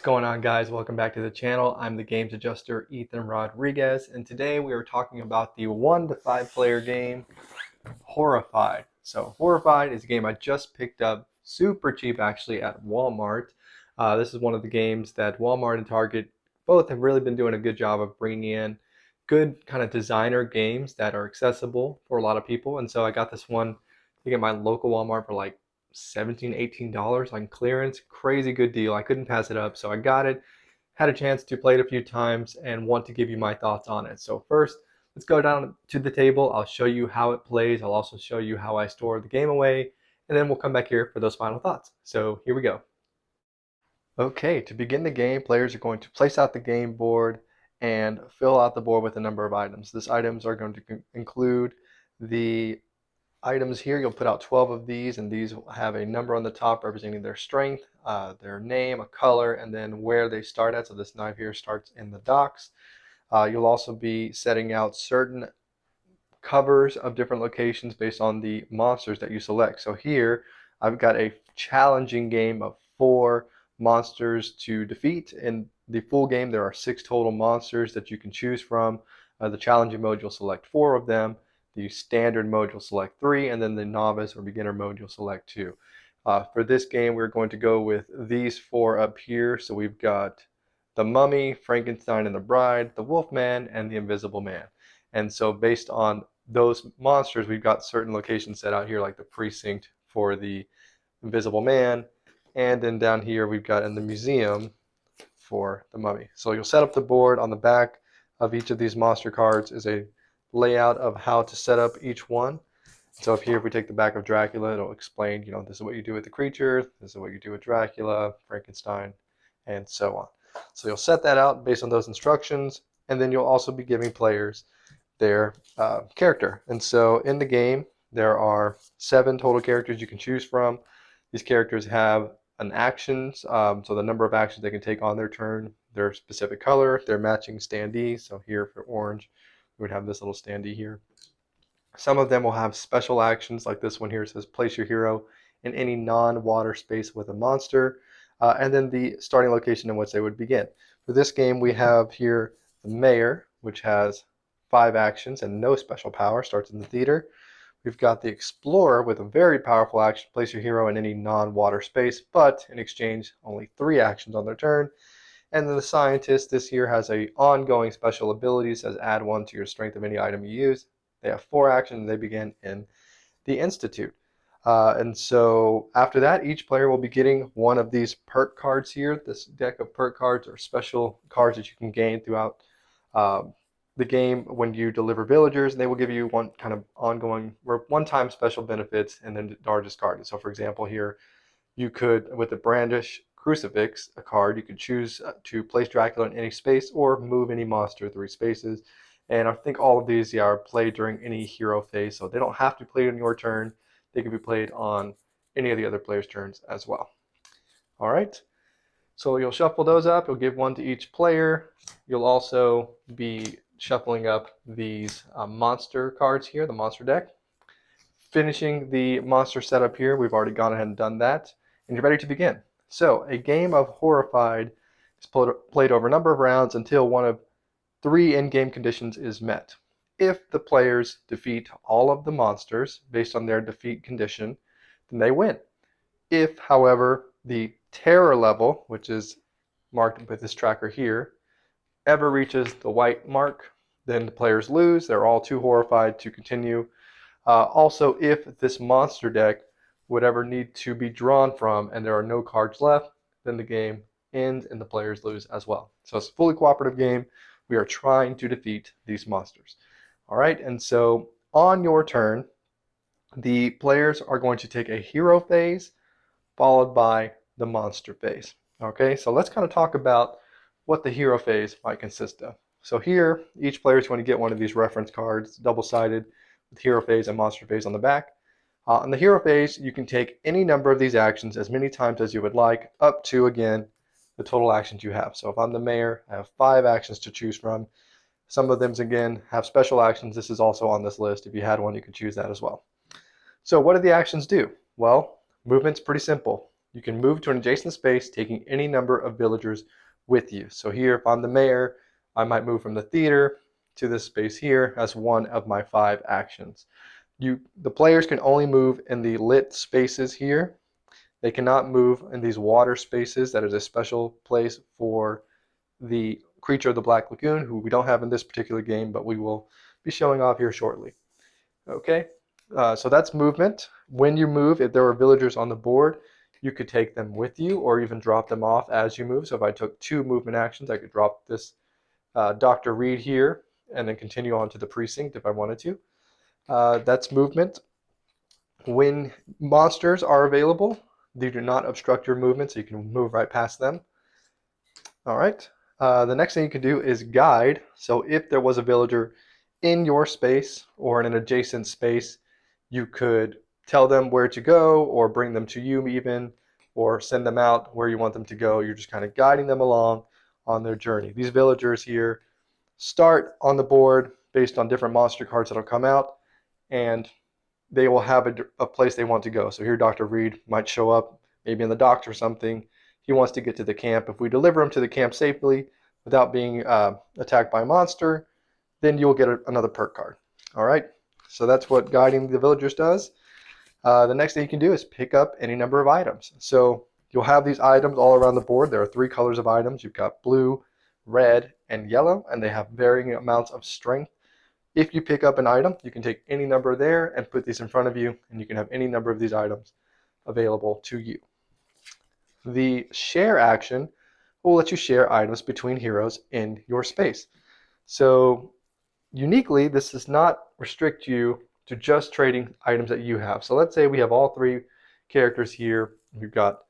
What's going on, guys? Welcome back to the channel. I'm the games adjuster Ethan Rodriguez, and today we are talking about the 1 to 5 player game Horrified. So Horrified is a game I just picked up super cheap actually at Walmart. This is one of the games that Walmart and Target both have really been doing a good job of bringing in good kind of designer games that are accessible for a lot of people. And so I got this one, I think, at my local Walmart for like $17, $18 on clearance. Crazy good deal. I couldn't pass it up, so I got it. Had a chance to play it a few times and want to give you my thoughts on it. So first, let's go down to the table. I'll show you how it plays. I'll also show you how I store the game away, and then we'll come back here for those final thoughts. So here we go. Okay, to begin the game, players are going to place out the game board and fill out the board with a number of items. These items are going to include the items here. You'll put out 12 of these, and these will have a number on the top representing their strength, their name, a color, and then where they start at. So this knife here starts in the docks. You'll also be setting out certain covers of different locations based on the monsters that you select. So here I've got a challenging game of 4 monsters to defeat. In the full game, there are 6 total monsters that you can choose from. The challenging mode, you'll select 4 of them. The standard mode, you'll select 3, and then the novice or beginner mode, you'll select 2. For this game, we're going to go with these 4 up here. So we've got the Mummy, Frankenstein and the Bride, the Wolfman, and the Invisible Man. And so based on those monsters, we've got certain locations set out here, like the precinct for the Invisible Man, and then down here we've got in the museum for the Mummy. So you'll set up the board. On the back of each of these monster cards is a layout of how to set up each one. So if here, if we take the back of Dracula, it'll explain, this is what you do with the creature, this is what you do with Dracula, Frankenstein, and so on. So you'll set that out based on those instructions, and then you'll also be giving players their character. And so in the game, there are 7 total characters you can choose from. These characters have an actions, so the number of actions they can take on their turn, their specific color, their matching standee. So here for orange, we would have this little standee here. Some of them will have special actions, like this one here says place your hero in any non-water space with a monster, and then the starting location in which they would begin. For this game, we have here the Mayor, which has 5 actions and no special power, starts in the theater. We've got the Explorer with a very powerful action, place your hero in any non-water space, but in exchange, only 3 actions on their turn. And then the Scientist this here has a ongoing special ability, says add 1 to your strength of any item you use. They have 4 actions, and they begin in the Institute. And so after that, each player will be getting one of these perk cards here. This deck of perk cards are special cards that you can gain throughout the game when you deliver villagers, and they will give you one kind of ongoing or one-time special benefits and then are discarded. So for example here, you could, with the Brandish Crucifix, a card, you could choose to place Dracula in any space or move any monster 3 spaces. And I think all of these are played during any hero phase, so they don't have to be played on your turn. They can be played on any of the other players' turns as well. All right, so you'll shuffle those up. You'll give 1 to each player. You'll also be shuffling up these monster cards here, the monster deck. Finishing the monster setup here, we've already gone ahead and done that, and you're ready to begin. So a game of Horrified is played over a number of rounds until one of 3 in-game conditions is met. If the players defeat all of the monsters based on their defeat condition, then they win. If, however, the terror level, which is marked with this tracker here, ever reaches the white mark, then the players lose. They're all too horrified to continue. Also, if this monster deck would ever need to be drawn from and there are no cards left, then the game ends and the players lose as well. So it's a fully cooperative game. We are trying to defeat these monsters. All right, and so on your turn, the players are going to take a hero phase followed by the monster phase. Okay, so let's kind of talk about what the hero phase might consist of. So here, each player is going to get one of these reference cards, double-sided, with hero phase and monster phase on the back. In the hero phase, you can take any number of these actions as many times as you would like, up to, again, the total actions you have. So if I'm the Mayor, I have 5 actions to choose from. Some of them, again, have special actions. This is also on this list. If you had one, you could choose that as well. So what do the actions do? Well, movement's pretty simple. you can move to an adjacent space, taking any number of villagers with you. So here, if I'm the mayor, I might move from the theater to this space here as one of my 5 actions. The players can only move in the lit spaces here. They cannot move in these water spaces. That is a special place for the creature of the Black Lagoon, who we don't have in this particular game, but we will be showing off here shortly. Okay, so that's movement. When you move, if there were villagers on the board, you could take them with you or even drop them off as you move. So if I took 2 movement actions, I could drop this Dr. Reed here and then continue on to the precinct if I wanted to. That's movement. When monsters are available, they do not obstruct your movement, so you can move right past them. All right. The next thing you can do is guide. So if there was a villager in your space or in an adjacent space, you could tell them where to go or bring them to you even, or send them out where you want them to go. You're just kind of guiding them along on their journey. These villagers here start on the board based on different monster cards that will come out, and they will have a place they want to go. So here Dr. Reed might show up, maybe in the docks or something. He wants to get to the camp. If we deliver him to the camp safely without being attacked by a monster, then you'll get another perk card. All right, so that's what guiding the villagers does. The next thing you can do is pick up any number of items. So you'll have these items all around the board. There are 3 colors of items. You've got blue, red, and yellow, and they have varying amounts of strength. If you pick up an item, you can take any number there and put these in front of you, and you can have any number of these items available to you. The share action will let you share items between heroes in your space. So uniquely, this does not restrict you to just trading items that you have. So let's say we have all 3 characters here. We've got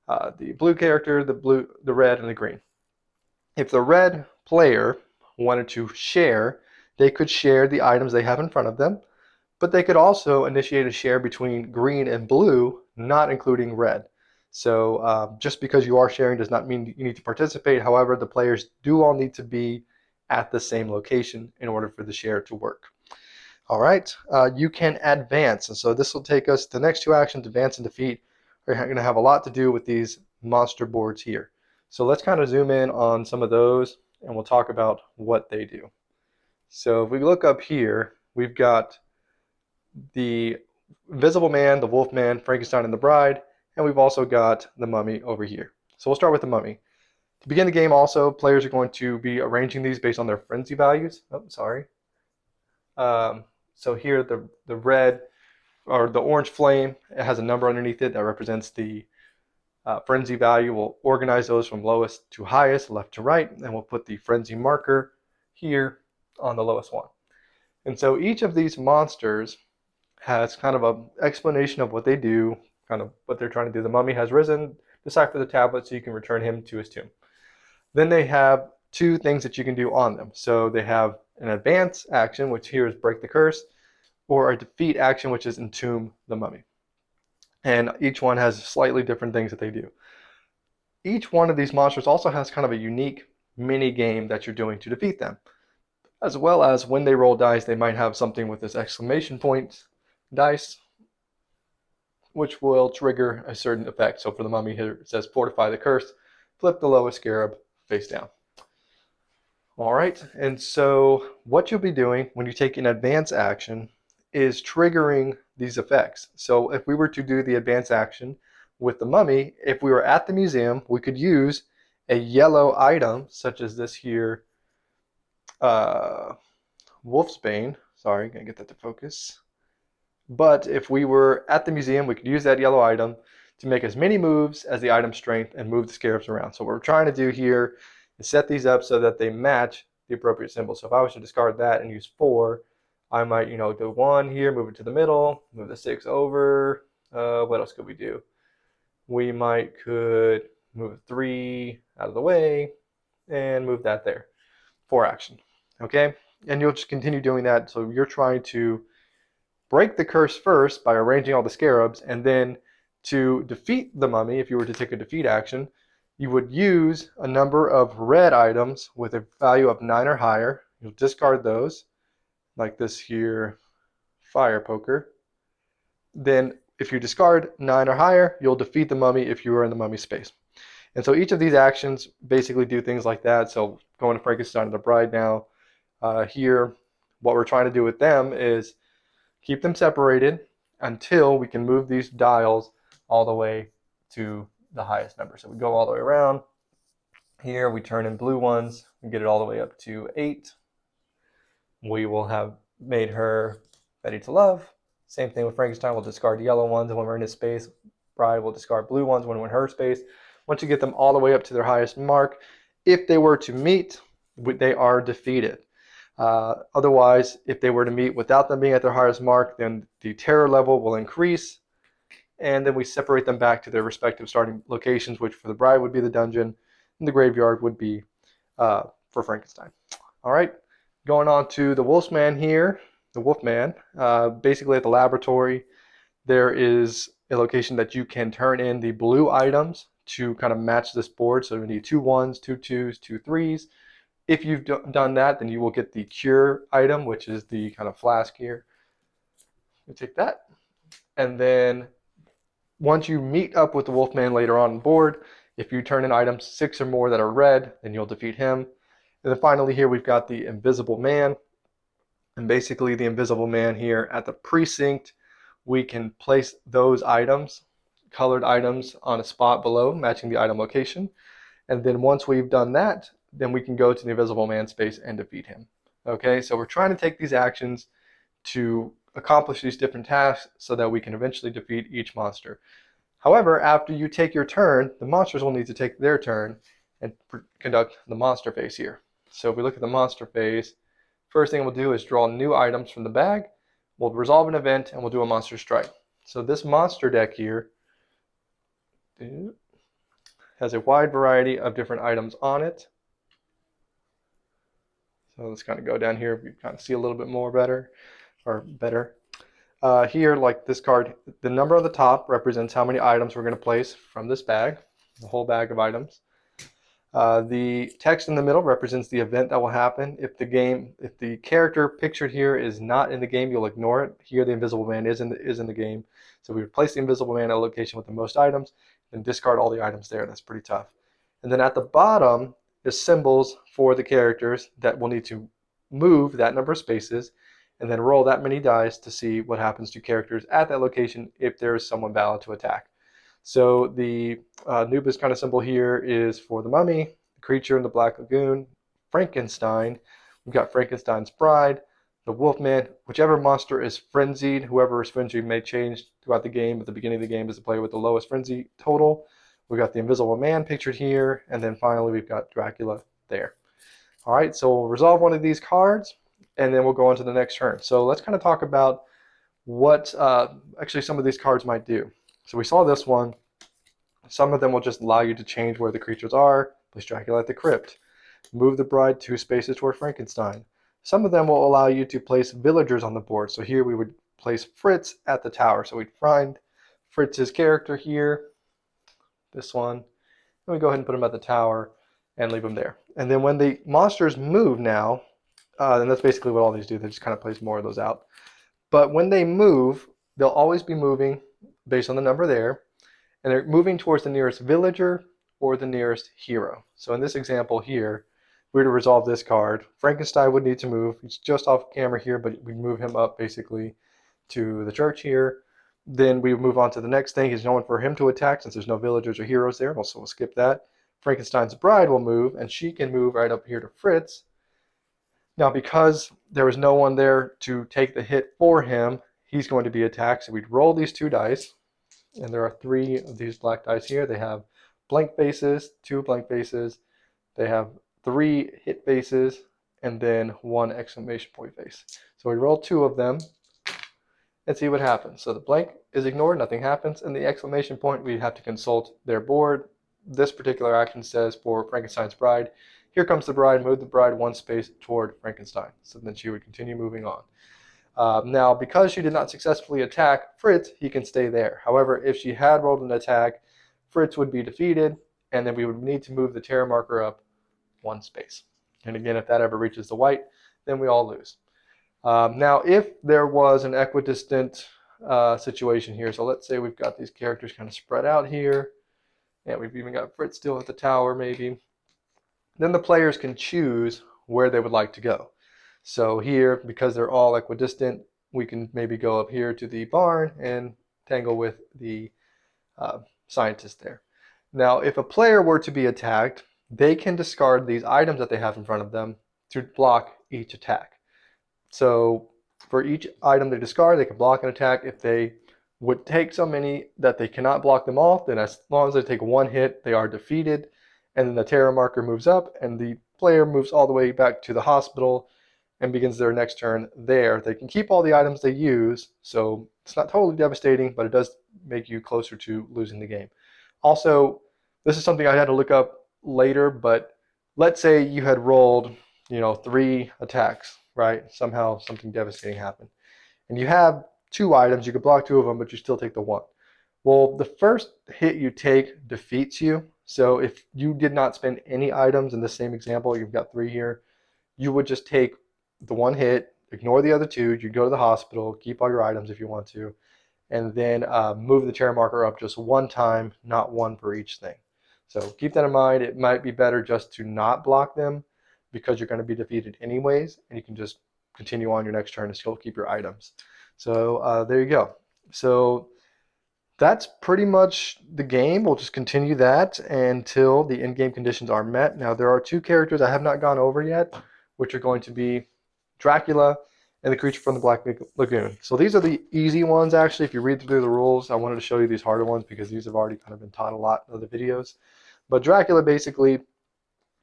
the blue character, the red, and the green. If the red player wanted to share, they could share the items they have in front of them, but they could also initiate a share between green and blue, not including red. So just because you are sharing does not mean you need to participate. However, the players do all need to be at the same location in order for the share to work. All right, you can advance. And so this will take us to the next 2 actions, advance and defeat. Are going to have a lot to do with these monster boards here. So let's kind of zoom in on some of those, and we'll talk about what they do. So if we look up here, we've got the Invisible Man, the Wolf Man, Frankenstein, and the Bride, and we've also got the Mummy over here. So we'll start with the Mummy. To begin the game also, players are going to be arranging these based on their frenzy values. Oh, sorry. So here the red, or the orange flame, it has a number underneath it that represents the frenzy value. We'll organize those from lowest to highest, left to right, and we'll put the frenzy marker here on the lowest one. And so each of these monsters has kind of an explanation of what they do, kind of what they're trying to do. The Mummy has risen, decipher the tablet so you can return him to his tomb. Then they have 2 things that you can do on them. So they have an advance action, which here is break the curse, or a defeat action, which is entomb the Mummy. And each one has slightly different things that they do. Each one of these monsters also has kind of a unique mini game that you're doing to defeat them. As well as when they roll dice, they might have something with this exclamation point dice, which will trigger a certain effect. So for the Mummy here, it says fortify the curse, flip the lowest scarab face down. All right, and so what you'll be doing when you take an advance action is triggering these effects. So if we were to do the advance action with the Mummy, if we were at the museum, we could use a yellow item, such as this here, Wolf's Bane. Sorry, gonna get that to focus. But if we were at the museum, we could use that yellow item to make as many moves as the item's strength and move the scarabs around. So what we're trying to do here is set these up so that they match the appropriate symbol. So if I was to discard that and use 4, I might, do 1 here, move it to the middle, move the 6 over. What else could we do? We could move 3 out of the way and move that there. 4 action. Okay? And you'll just continue doing that. So you're trying to break the curse first by arranging all the scarabs, and then to defeat the Mummy, if you were to take a defeat action, you would use a number of red items with a value of 9 or higher. You'll discard those, like this here, fire poker. Then if you discard 9 or higher, you'll defeat the mummy if you are in the mummy space. And so each of these actions basically do things like that. So going to Frankenstein and the Bride now, here, what we're trying to do with them is keep them separated until we can move these dials all the way to the highest number. So we go all the way around. Here we turn in blue ones, we get it all the way up to 8. We will have made her ready to love. Same thing with Frankenstein, we'll discard yellow ones when we're in his space. Bride will discard blue ones when we're in her space. Once you get them all the way up to their highest mark, if they were to meet, they are defeated. Otherwise, if they were to meet without them being at their highest mark, then the terror level will increase, and then we separate them back to their respective starting locations, which for the Bride would be the dungeon, and the graveyard would be for Frankenstein. All right, going on to the Wolfman here. The Wolfman, basically at the laboratory, there is a location that you can turn in the blue items to kind of match this board. So we need 2 1s, 2 2s, 2 3s. If you've done that, then you will get the cure item, which is the kind of flask here. You take that. And then once you meet up with the Wolfman later on the board, if you turn in items 6 or more that are red, then you'll defeat him. And then finally here we've got the Invisible Man. And basically the Invisible Man here at the precinct, we can place those items, colored items, on a spot below, matching the item location. And then once we've done that, then we can go to the Invisible Man space and defeat him. Okay, so we're trying to take these actions to accomplish these different tasks so that we can eventually defeat each monster. However, after you take your turn, the monsters will need to take their turn and conduct the monster phase here. So if we look at the monster phase, first thing we'll do is draw new items from the bag. We'll resolve an event and we'll do a monster strike. So this monster deck here has a wide variety of different items on it. So let's kind of go down here. We kind of see a little bit more better. Here, like this card, the number on the top represents how many items we're going to place from this bag, the whole bag of items. The text in the middle represents the event that will happen. If the character pictured here is not in the game, you'll ignore it. Here, the Invisible Man is in the game. So we replace the Invisible Man at a location with the most items and discard all the items there. That's pretty tough. And then at the bottom is symbols for the characters that will need to move that number of spaces and then roll that many dice to see what happens to characters at that location if there is someone valid to attack. So the Anubis kind of symbol here is for the mummy, the creature in the Black Lagoon, Frankenstein. We've got Frankenstein's Bride, the Wolfman, whichever monster is frenzied. Whoever is frenzied may change throughout the game. At the beginning of the game is the player with the lowest frenzy total. We've got the Invisible Man pictured here, and then finally we've got Dracula there. All right, so we'll resolve one of these cards, and then we'll go on to the next turn. So let's kind of talk about what actually some of these cards might do. So we saw this one. Some of them will just allow you to change where the creatures are. Place Dracula at the crypt. Move the Bride 2 spaces toward Frankenstein. Some of them will allow you to place villagers on the board. So here we would place Fritz at the tower. So we'd find Fritz's character here, this one, and we go ahead and put him at the tower and leave him there. And then when the monsters move now, and that's basically what all these do, they just kind of place more of those out. But when they move, they'll always be moving based on the number there, and they're moving towards the nearest villager or the nearest hero. So in this example here, if we were to resolve this card, Frankenstein would need to move. He's just off camera here, but we move him up basically to the church here. Then we move on to the next thing. There's no one for him to attack since there's no villagers or heroes there. So we'll skip that. Frankenstein's Bride will move, and she can move right up here to Fritz. Now, because there was no one there to take the hit for him, he's going to be attacked. So we'd roll these 2 dice, and there are 3 of these black dice here. They have blank faces, 2 blank faces. They have 3 hit faces, and then 1 exclamation point face. So we roll 2 of them and see what happens. So the blank is ignored, nothing happens, and the exclamation point, we have to consult their board. This particular action says for Frankenstein's Bride, here comes the bride, move the bride 1 space toward Frankenstein. So then she would continue moving on. Now, because she did not successfully attack Fritz, he can stay there. However, if she had rolled an attack, Fritz would be defeated, and then we would need to move the terror marker up 1 space. And again, if that ever reaches the white, then we all lose. Now, if there was an equidistant situation here. So let's say we've got these characters kind of spread out here, and we've even got Fritz still at the tower maybe. Then the players can choose where they would like to go. So here, because they're all equidistant, we can maybe go up here to the barn and tangle with the scientist there. Now, if a player were to be attacked, they can discard these items that they have in front of them to block each attack. So for each item they discard, they can block an attack. If they would take so many that they cannot block them all, then as long as they take one hit, they are defeated. And then the terror marker moves up, and the player moves all the way back to the hospital and begins their next turn there. They can keep all the items they use, so it's not totally devastating, but it does make you closer to losing the game. Also, this is something I had to look up later, but let's say you had rolled, 3 attacks, right? Somehow something devastating happened. And you have 2 items, you could block 2 of them, but you still take the 1. Well, the first hit you take defeats you. So if you did not spend any items in the same example, you've got 3 here, you would just take the 1 hit, ignore the other 2, you go to the hospital, keep all your items if you want to, and then move the terror marker up just 1 time, not 1 for each thing. So keep that in mind. It might be better just to not block them because you're going to be defeated anyways, and you can just continue on your next turn and still keep your items. So there you go. So that's pretty much the game. We'll just continue that until the in-game conditions are met. Now, there are 2 characters I have not gone over yet, which are going to be Dracula and the creature from the Black Lagoon. So these are the easy ones, actually. If you read through the rules, I wanted to show you these harder ones because these have already kind of been taught a lot in other videos. But Dracula, basically,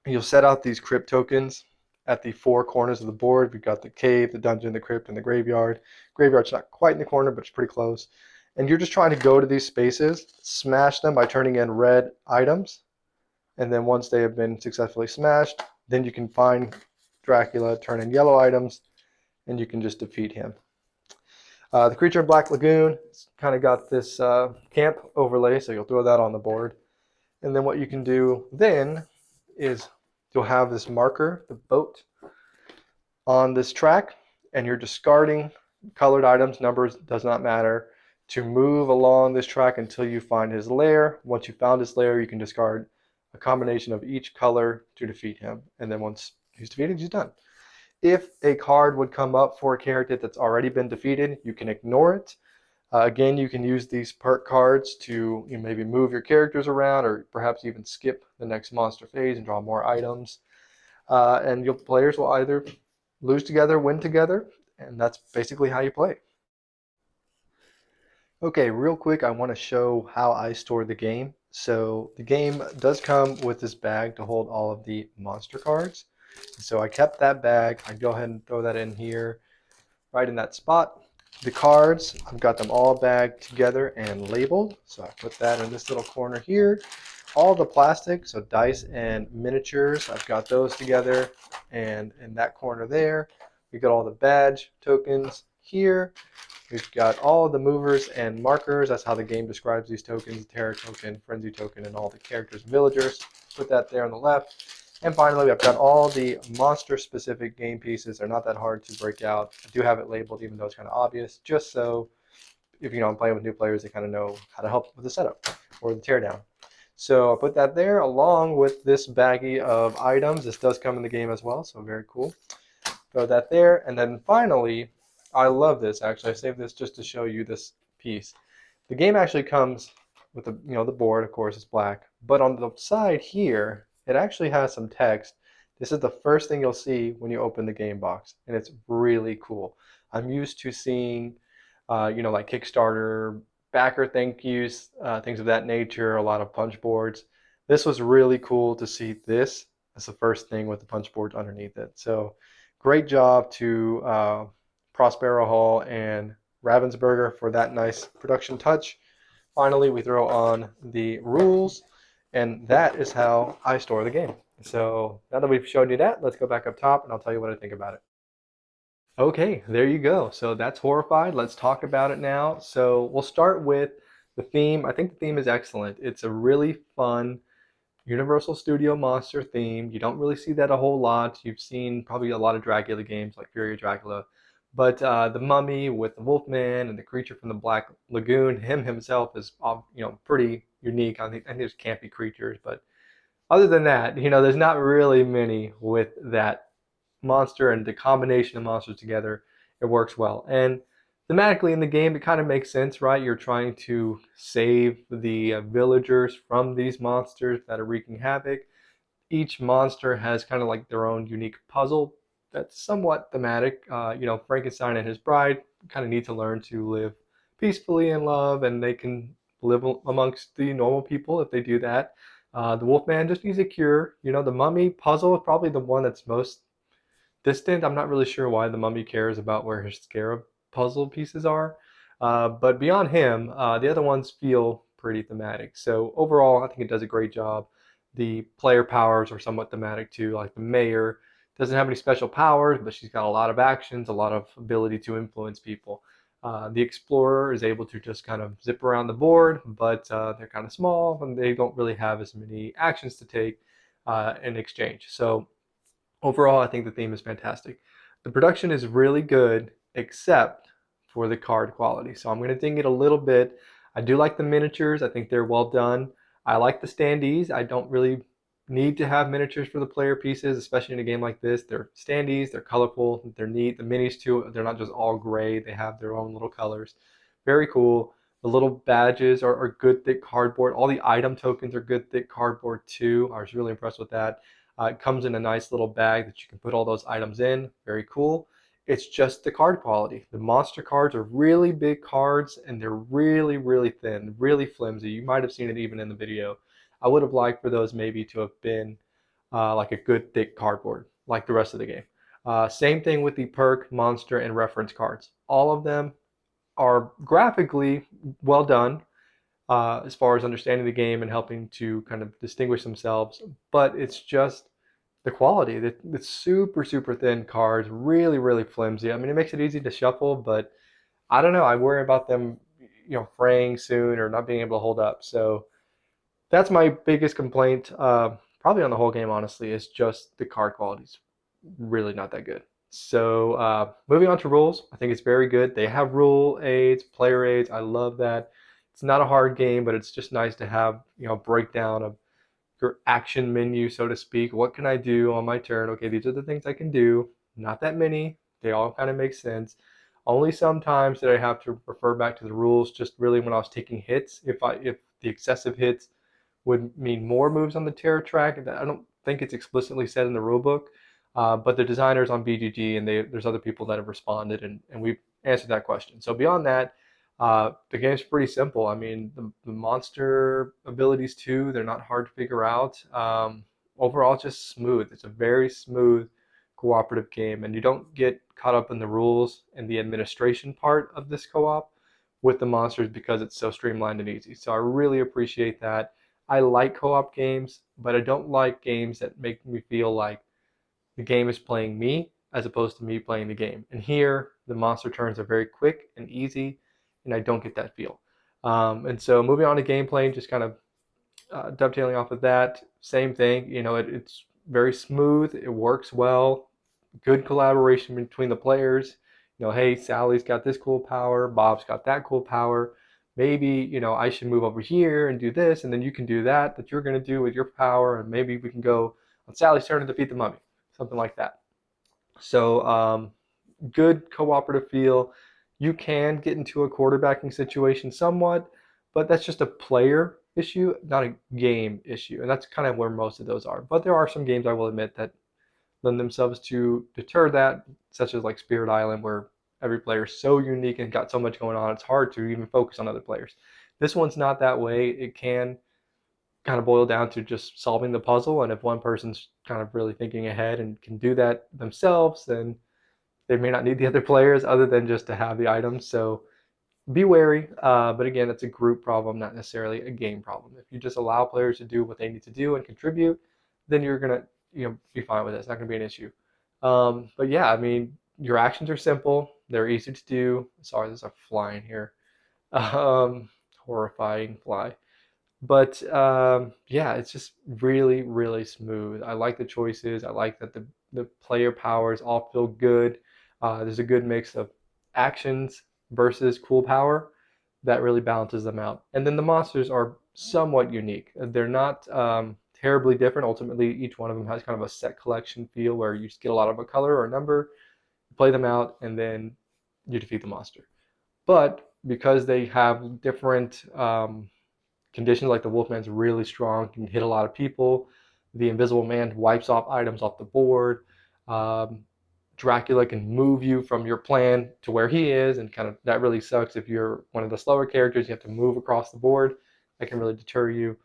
you'll set out these crypt tokens at the 4 corners of the board. We've got the cave, the dungeon, the crypt, and the graveyard. Graveyard's not quite in the corner, but it's pretty close. And you're just trying to go to these spaces, smash them by turning in red items. And then once they have been successfully smashed, then you can find Dracula, turn in yellow items, and you can just defeat him. The creature in Black Lagoon kind of got this camp overlay, so you'll throw that on the board. And then what you can do then is you'll have this marker, the boat, on this track, and you're discarding colored items, numbers, does not matter, to move along this track until you find his lair. Once you found his lair, you can discard a combination of each color to defeat him. And then once he's defeated, he's done. If a card would come up for a character that's already been defeated, you can ignore it. Again, you can use these perk cards to maybe move your characters around, or perhaps even skip the next monster phase and draw more items. And your players will either lose together, win together, and that's basically how you play. Okay, real quick, I want to show how I store the game. So the game does come with this bag to hold all of the monster cards. So I kept that bag. I go ahead and throw that in here, right in that spot. The cards, I've got them all bagged together and labeled. So I put that in this little corner here. All the plastic, so dice and miniatures, I've got those together. And in that corner there, we got all the badge tokens here. We've got all the movers and markers. That's how the game describes these tokens: terror token, frenzy token, and all the characters and villagers. Put that there on the left. And finally, I've got all the monster-specific game pieces. They're not that hard to break out. I do have it labeled, even though it's kind of obvious, just so if I'm playing with new players, they kind of know how to help with the setup or the teardown. So I put that there along with this baggie of items. This does come in the game as well, so very cool. Throw that there, and then finally, I love this. Actually, I saved this just to show you this piece. The game actually comes with the the board. Of course, it's black, but on the side here, it actually has some text. This is the first thing you'll see when you open the game box, and it's really cool. I'm used to seeing, like Kickstarter, backer thank yous, things of that nature, a lot of punch boards. This was really cool to see this as the first thing with the punch boards underneath it. So great job to Prospero Hall and Ravensburger for that nice production touch. Finally, we throw on the rules, and that is how I store the game. So now that we've showed you that, let's go back up top and I'll tell you what I think about it. Okay, there you go. So that's Horrified. Let's talk about it now. So we'll start with the theme. I think the theme is excellent. It's a really fun Universal Studio monster theme. You don't really see that a whole lot. You've seen probably a lot of Dracula games like Fury of Dracula, But the mummy with the wolfman and the creature from the Black Lagoon, him himself is pretty unique. I think there's campy creatures, but other than that, there's not really many with that monster, and the combination of monsters together, it works well. And thematically in the game, it kind of makes sense, right? You're trying to save the villagers from these monsters that are wreaking havoc. Each monster has kind of like their own unique puzzle that's somewhat thematic. Frankenstein and his bride kind of need to learn to live peacefully in love, and they can live amongst the normal people if they do that. The Wolfman just needs a cure. The Mummy puzzle is probably the one that's most distant. I'm not really sure why the Mummy cares about where his scarab puzzle pieces are. But beyond him, the other ones feel pretty thematic. So overall, I think it does a great job. The player powers are somewhat thematic too. Like the mayor doesn't have any special powers, but she's got a lot of actions, a lot of ability to influence people. The explorer is able to just kind of zip around the board, but they're kind of small and they don't really have as many actions to take in exchange. So overall, I think the theme is fantastic. The production is really good, except for the card quality. So I'm going to ding it a little bit. I do like the miniatures. I think they're well done. I like the standees. I don't really need to have miniatures for the player pieces, especially in a game like this. They're standees, they're colorful, they're neat. The minis too, they're not just all gray. They have their own little colors. Very cool. The little badges are good thick cardboard. All the item tokens are good thick cardboard too. I was really impressed with that. It comes in a nice little bag that you can put all those items in. Very cool. It's just the card quality. The monster cards are really big cards and they're really, really thin, really flimsy. You might have seen it even in the video. I would have liked for those maybe to have been like a good thick cardboard, like the rest of the game. Same thing with the perk, monster, and reference cards. All of them are graphically well done as far as understanding the game and helping to kind of distinguish themselves, but it's just the quality. The super, super thin cards, really, really flimsy. I mean, it makes it easy to shuffle, but I don't know. I worry about them, fraying soon or not being able to hold up. So that's my biggest complaint, probably on the whole game, honestly, is just the card quality's really not that good. So moving on to rules, I think it's very good. They have rule aids, player aids. I love that. It's not a hard game, but it's just nice to have breakdown of your action menu, so to speak. What can I do on my turn? Okay, these are the things I can do. Not that many. They all kind of make sense. Only sometimes did I have to refer back to the rules, just really when I was taking hits. If the excessive hits would mean more moves on the terror track. I don't think it's explicitly said in the rulebook, but the designers on BGG and there's other people that have responded, and we've answered that question. So beyond that, the game's pretty simple. I mean, the monster abilities too, they're not hard to figure out. Overall, it's just smooth. It's a very smooth cooperative game, and you don't get caught up in the rules and the administration part of this co-op with the monsters because it's so streamlined and easy. So I really appreciate that. I like co-op games, but I don't like games that make me feel like the game is playing me as opposed to me playing the game. And here, the monster turns are very quick and easy, and I don't get that feel. And so moving on to gameplay, just kind of dovetailing off of that, same thing. It's very smooth. It works well. Good collaboration between the players. Hey, Sally's got this cool power. Bob's got that cool power. Maybe, I should move over here and do this, and then you can do that you're going to do with your power, and maybe we can go on Sally's turn to defeat the mummy, something like that. So good cooperative feel. You can get into a quarterbacking situation somewhat, but that's just a player issue, not a game issue, and that's kind of where most of those are. But there are some games, I will admit, that lend themselves to deter that, such as like Spirit Island, where every player is so unique and got so much going on, it's hard to even focus on other players. This one's not that way. It can kind of boil down to just solving the puzzle, and if one person's kind of really thinking ahead and can do that themselves, then they may not need the other players other than just to have the items. So be wary, but again, it's a group problem, not necessarily a game problem. If you just allow players to do what they need to do and contribute, then you're gonna be fine with it. It's not gonna be an issue. But yeah, I mean, your actions are simple. They're easy to do. Sorry, there's a fly in here. Horrifying fly. But yeah, it's just really, really smooth. I like the choices. I like that the player powers all feel good. There's a good mix of actions versus cool power that really balances them out. And then the monsters are somewhat unique. They're not terribly different. Ultimately, each one of them has kind of a set collection feel where you just get a lot of a color or a number, play them out, and then you defeat the monster. But because they have different conditions, like the Wolfman's really strong, can hit a lot of people. The Invisible Man wipes off items off the board. Um, Dracula can move you from your plan to where he is, and kind of that really sucks if you're one of the slower characters. You have to move across the board. That can really deter you.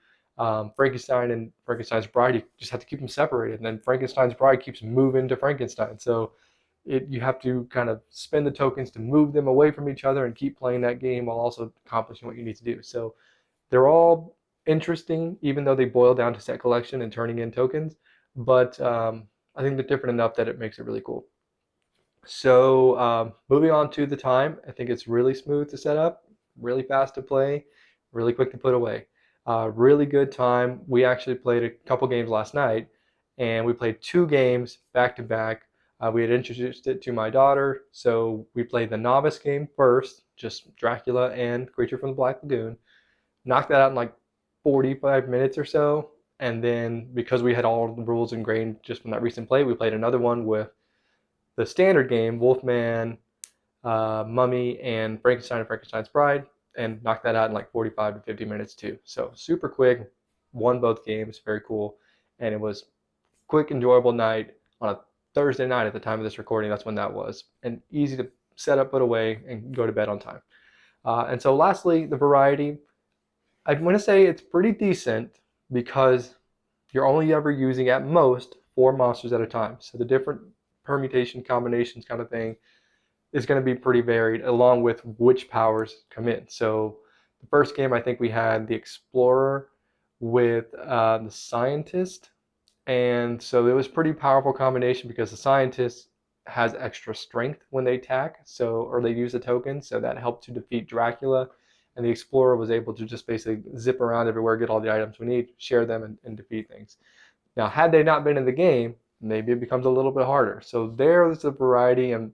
Frankenstein and Frankenstein's Bride, you just have to keep them separated, and then Frankenstein's Bride keeps moving to Frankenstein. So you have to kind of spend the tokens to move them away from each other and keep playing that game while also accomplishing what you need to do. So they're all interesting, even though they boil down to set collection and turning in tokens. But I think they're different enough that it makes it really cool. So moving on to the time, I think it's really smooth to set up, really fast to play, really quick to put away. Really good time. We actually played a couple games last night, and we played 2 games back to back. We had introduced it to my daughter, so we played the novice game first, just Dracula and Creature from the Black Lagoon. Knocked that out in like 45 minutes or so, and then because we had all the rules ingrained just from that recent play, we played another one with the standard game, Wolfman, Mummy, and Frankenstein and Frankenstein's Bride, and knocked that out in like 45 to 50 minutes too. So super quick, won both games, very cool, and it was quick, enjoyable night on a Thursday night at the time of this recording. That's when that was, and easy to set up, put away, and go to bed on time. And so lastly, the variety. I'd want to say it's pretty decent because you're only ever using at most 4 monsters at a time. So the different permutation combinations kind of thing is going to be pretty varied, along with which powers come in. So the first game, I think we had the Explorer with the Scientist, and so it was pretty powerful combination because the Scientist has extra strength when they attack, so or they use a token, so that helped to defeat Dracula. And the Explorer was able to just basically zip around everywhere, get all the items we need, share them, and defeat things. Now, had they not been in the game, maybe it becomes a little bit harder. So there's a variety in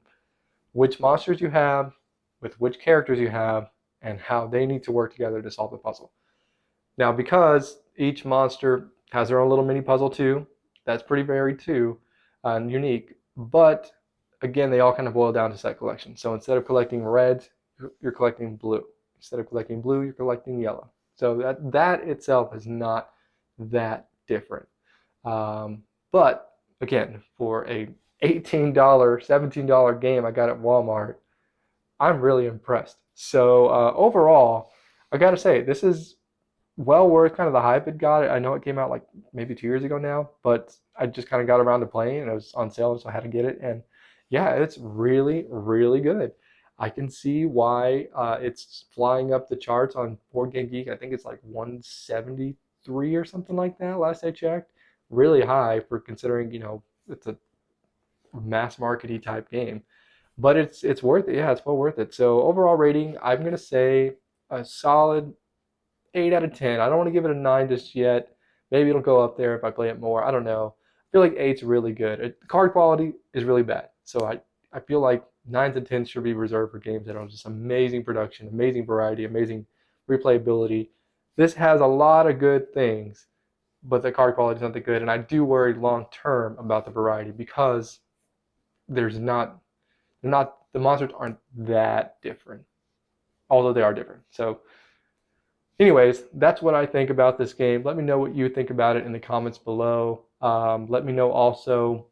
which monsters you have, with which characters you have, and how they need to work together to solve the puzzle. Now, because each monster has their own little mini puzzle too, that's pretty varied too, and unique. But again, they all kind of boil down to set collection. So instead of collecting reds, you're collecting blue. Instead of collecting blue, you're collecting yellow. So that itself is not that different. But again, for a $18, $17 game I got at Walmart, I'm really impressed. So overall, I gotta say, this is well worth kind of the hype it got. I know it came out like maybe 2 years ago now, but I just kind of got around to playing, and it was on sale, so I had to get it. And yeah, it's really, really good. I can see why it's flying up the charts on Board Game Geek. I think it's like 173 or something like that last I checked. Really high for considering, it's a mass markety type game. But it's worth it. Yeah, it's well worth it. So overall rating, I'm going to say a solid 8 out of 10. I don't want to give it a 9 just yet. Maybe it'll go up there if I play it more. I don't know. I feel like 8's really good. The card quality is really bad. So I feel like 9s and 10s should be reserved for games that are just amazing production, amazing variety, amazing replayability. This has a lot of good things, but the card quality is not that good. And I do worry long term about the variety because the monsters aren't that different, although they are different. So anyways, that's what I think about this game. Let me know what you think about it in the comments below. Let me know also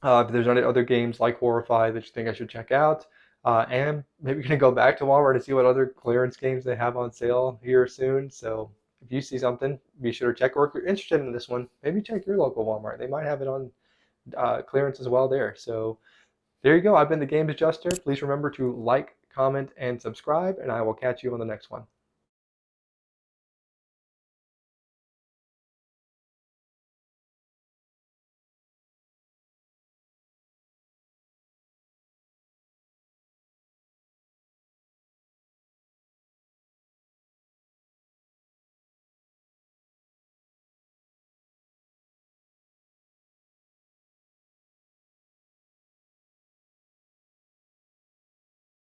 if there's any other games like Horrified that you think I should check out. And maybe gonna go back to Walmart and see what other clearance games they have on sale here soon. So if you see something, be sure to check. Or if you're interested in this one, maybe check your local Walmart. They might have it on clearance as well there. So there you go. I've been the Games Adjuster. Please remember to like, comment, and subscribe, and I will catch you on the next one.